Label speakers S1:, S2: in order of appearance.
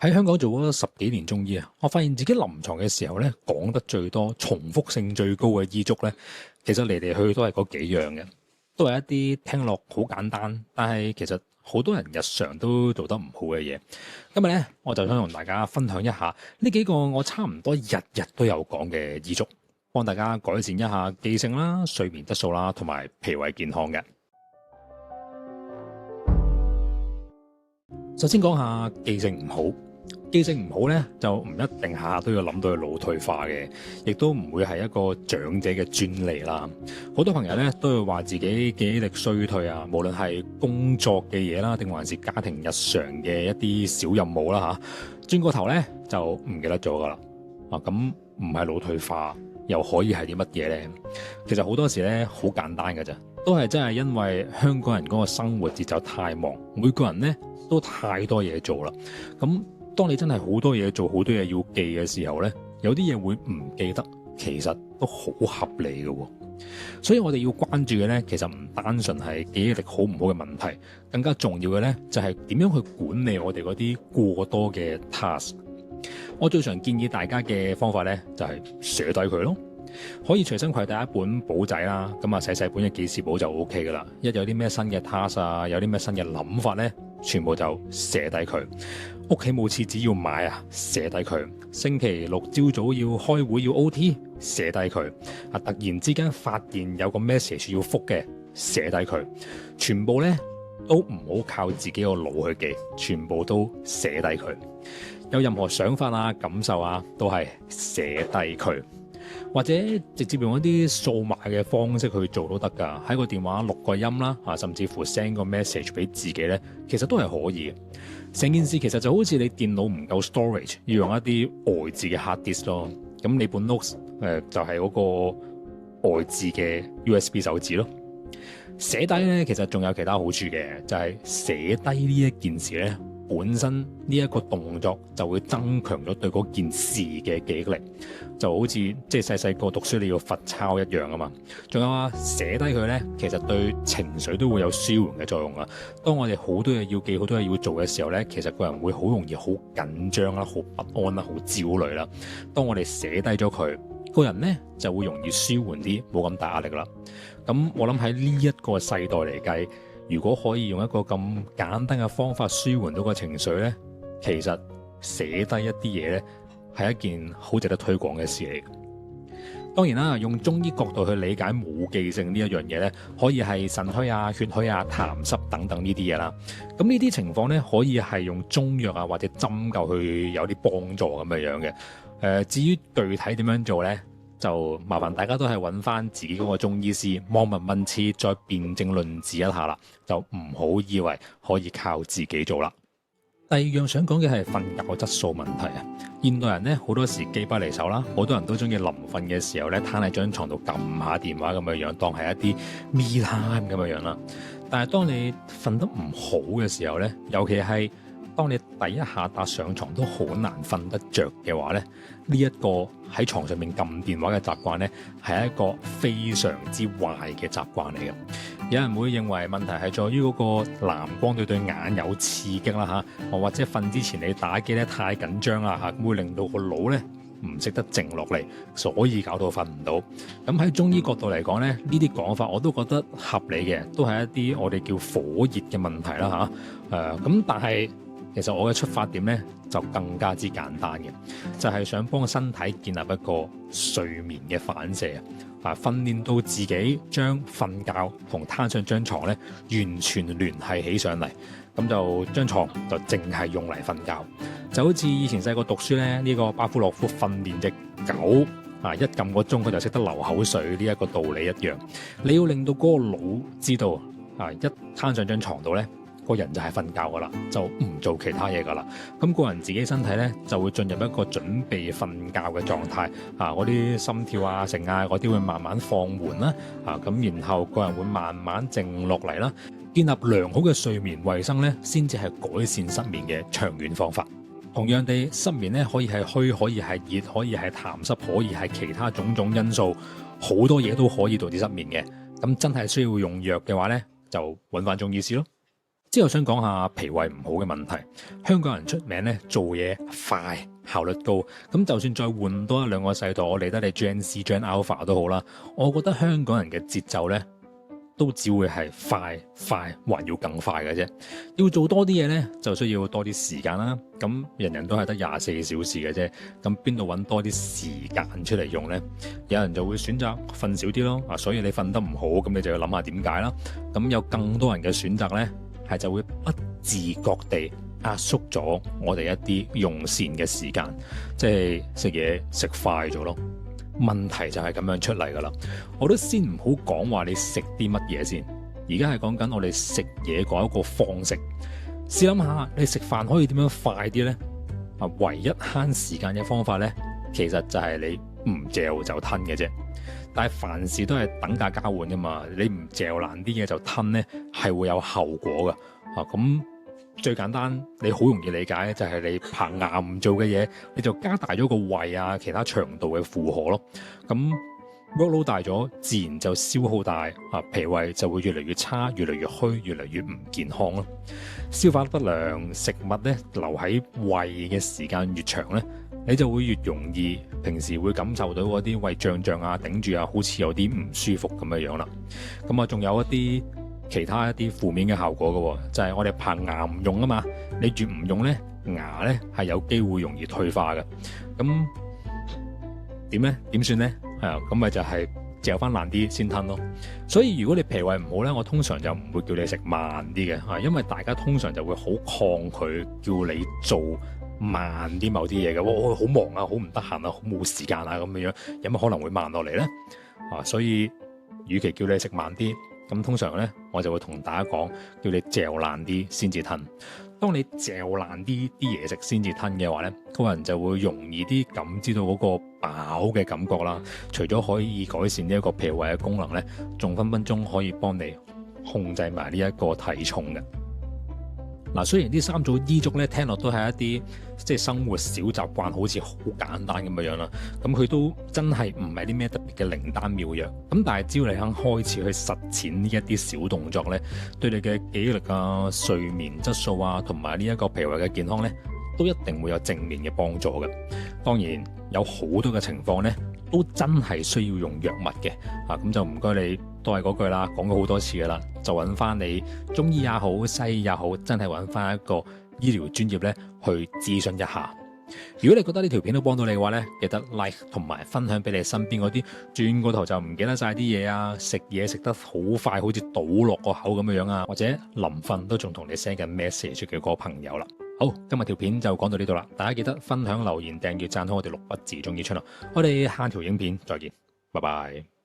S1: 喺香港做咗十幾年中醫啊，我發現自己臨床嘅時候咧，講得最多、重複性最高嘅醫囑咧，其實嚟嚟去去都係嗰幾樣嘅，都係一啲聽落好簡單，但係其實好多人日常都做得唔好嘅嘢。今日咧，我就想同大家分享一下呢幾個我差唔多日日都有講嘅醫囑，幫大家改善一下記性啦、睡眠質素啦，同埋脾胃健康嘅。首先講下記性唔好。記性唔好咧，就唔一定下下都要諗到佢腦退化嘅，亦都唔會係一個長者嘅專利啦。好多朋友咧都會話自己記憶力衰退啊，無論係工作嘅嘢啦，定還是家庭日常嘅一啲小任務啦嚇，轉個頭咧就唔記得咗噶啦。咁唔係腦退化，又可以係啲乜嘢咧？其實好多時咧好簡單㗎咋，都係真係因為香港人嗰個生活節奏太忙，每個人咧都太多嘢做啦。咁當你真係好多嘢做，好多嘢要記嘅時候呢，有啲嘢會唔記得，其實都好合理嘅。所以我哋要關注嘅呢，其實唔單純係記憶力好唔好嘅問題，更加重要嘅呢，就係點樣去管理我哋嗰啲過多嘅 task。我最常建議大家嘅方法呢，就係寫低佢咯。可以隨身攜帶一本簿仔啦，咁啊細細本嘅記事簿就 OK 噶啦。一有啲咩新嘅 task 啊，有啲咩新嘅諗法呢，全部就寫低佢。屋企冇廁紙要買啊，寫低佢。星期六朝早要開會要 OT， 寫低佢。突然之間發現有個 message 要覆嘅，寫低佢。全部呢都唔好靠自己個腦去記，全部都寫低佢。有任何想法啊、感受啊，都係寫低佢。或者直接用一啲數碼嘅方式去做都得㗎，喺個電話錄個音啦，甚至乎 send 個 message 俾自己呢，其實都係可以嘅。成件事其實就好似你電腦唔夠 storage，要用一啲外置嘅 hard disk 咯。咁你本 notes 就係嗰個外置嘅 USB 手指咯。寫低呢，其實仲有其他好處嘅，就係寫低呢一件事呢，本身呢一個動作就會增強咗對嗰件事嘅記憶力，就好似即係細細個讀書你要罰抄一樣啊嘛。仲有啊，寫低佢呢，其實對情緒都會有舒緩嘅作用啊。當我哋好多嘢要記、好多嘢要做嘅時候呢，其實個人會好容易好緊張啦、好不安啦、好焦慮啦。當我哋寫低咗佢，個人呢就會容易舒緩啲，冇咁大壓力啦。咁我諗喺呢一個世代嚟計，如果可以用一個咁簡單嘅方法舒緩到個情緒呢，其實寫低一啲嘢呢係一件好值得推廣嘅事嚟。當然啦，用中醫角度去理解冇記性呢一樣嘢呢，可以係腎虛啊、血虛啊、痰濕等等呢啲嘢啦。咁呢啲情況呢，可以係用中藥啊或者針灸去有啲幫助咁樣嘅。至於具體點樣做呢，就麻煩大家都係揾翻自己嗰個中醫師望聞問切，再辨證論治一下啦，就唔好以為可以靠自己做啦。第二樣想講嘅係瞓覺質素問題啊！現代人咧好多時機不離手啦，好多人都中意臨瞓嘅時候咧攤喺張床度撳下電話咁樣，當係一啲 me time 咁樣啦。但係當你瞓得唔好嘅時候咧，尤其係當你第一下搭上床都好難瞓得着嘅話咧，呢一個喺床上面撳電話嘅習慣咧，係一個非常之壞嘅習慣嚟嘅。有人會認為問題係在於嗰個藍光對眼有刺激啦嚇，或者瞓之前你打機咧太緊張啦嚇，會令到個腦咧唔識得靜落嚟，所以搞到瞓唔到。咁喺中醫角度嚟講咧，呢啲講法我都覺得合理嘅，都係一啲我哋叫火熱嘅問題啦嚇。咁但係其實我嘅出發點咧就更加之簡單嘅，就係想幫身體建立一個睡眠嘅反射訓練到自己將瞓覺同攤上張床咧完全聯繫起上嚟，咁就張床就淨係用嚟瞓覺，就好似以前細個讀書咧呢個巴甫洛夫訓練隻狗一撳個鐘佢就識得流口水呢一個道理一樣。你要令到嗰個腦知道一攤上張床度咧，個人就係瞓覺噶啦，就唔做其他嘢噶啦。咁個人自己身體咧就會進入一個準備瞓覺嘅狀態，嗰啲心跳啊、成啊嗰啲會慢慢放緩啦，咁然後個人會慢慢靜落嚟啦。建立良好嘅睡眠衛生咧，先至係改善失眠嘅長遠方法。同樣地，失眠咧可以係虛，可以係熱，可以係痰濕，可以係其他種種因素，好多嘢都可以導致失眠嘅。咁真係需要用藥嘅話咧，就揾翻中醫師咯。之後想講下脾胃唔好嘅問題。香港人出名咧做嘢快，效率高，咁就算再換多一兩個世代，我理得你 Gen C、Gen Alpha 都好啦。我覺得香港人嘅節奏咧，都只會係快，還要更快嘅啫。要做多啲嘢咧，就需要多啲時間啦。咁人人都係得24小時嘅啫，咁邊度揾多啲時間出嚟用呢？有人就會選擇瞓少啲咯。所以你瞓得唔好，咁你就要諗下點解啦。咁有更多人嘅選擇呢，係就會不自覺地壓縮咗我哋一啲用膳嘅時間，即係食嘢食快咗咯。問題就係咁樣出嚟噶啦。我都先唔好講話你食啲乜嘢先，而家係講緊我哋食嘢嗰一個方式。試諗下，你食飯可以點樣快啲呢？唯一慳時間嘅方法呢，其實就係你唔嚼就吞嘅啫。但係凡事都係等價交換噶嘛，你唔嚼爛啲嘢就吞呢，係會有後果噶。咁最簡單，你好容易理解就係你棚牙唔做嘅嘢，你就加大咗個胃啊，其他腸道嘅負荷咯。咁 workload 大咗，自然就消耗大，脾胃就會越嚟越差，越嚟越虛，越嚟越唔健康咯。消化不良，食物咧留喺胃嘅時間越長咧，你就會越容易平時會感受到嗰啲胃脹啊、頂住啊，好似有啲唔舒服咁樣啦。咁仲有一啲其他一啲負面嘅效果嘅，就係我哋棚牙唔用啊嘛，你越唔用咧，牙咧係有機會容易退化嘅。咁點咧？點算咧？咁咪就係嚼翻爛啲先吞咯。所以如果你脾胃唔好咧，我通常就唔會叫你食慢啲嘅，因為大家通常就會好抗拒叫你做慢啲某啲嘢嘅。我好忙啊，好唔得閒啊，好冇時間啊咁樣，有乜可能會慢落嚟咧？所以與其叫你食慢啲，咁通常咧，我就會同大家講，叫你嚼爛啲先至吞。當你嚼爛啲嘢食先至吞嘅話咧，個人就會容易啲感知到嗰個飽嘅感覺啦。除咗可以改善呢一個脾胃嘅功能咧，仲分分鐘可以幫你控制埋呢一個體重嘅。雖然啲三組醫囑咧聽落都係一啲即係生活小習慣，好似好簡單咁樣啦。咁佢都真係唔係啲咩特別嘅靈丹妙藥。咁但係只要你肯開始去實踐呢一啲小動作咧，對你嘅記憶力啊、睡眠質素啊，同埋呢一個脾胃嘅健康咧，都一定會有正面嘅幫助嘅。當然有好多嘅情況咧，都真係需要用藥物嘅。咁就唔該你都係嗰句啦，講咗好多次噶啦，就揾翻你中醫也好，西醫也好，真係揾翻一個醫療專業咧去諮詢一下。如果你覺得呢條片都幫到你嘅話咧，記得 like 同埋分享俾你身邊嗰啲轉個頭就唔記得晒啲嘢啊，食嘢食得好快，好似倒落個口咁樣啊，或者臨瞓都仲同你 send 緊 message 嘅個朋友啦。好，今日條片就講到呢度啦，大家記得分享、留言、訂閱、讚好我哋6筆字中醫 channel。我哋下條影片再見，拜拜。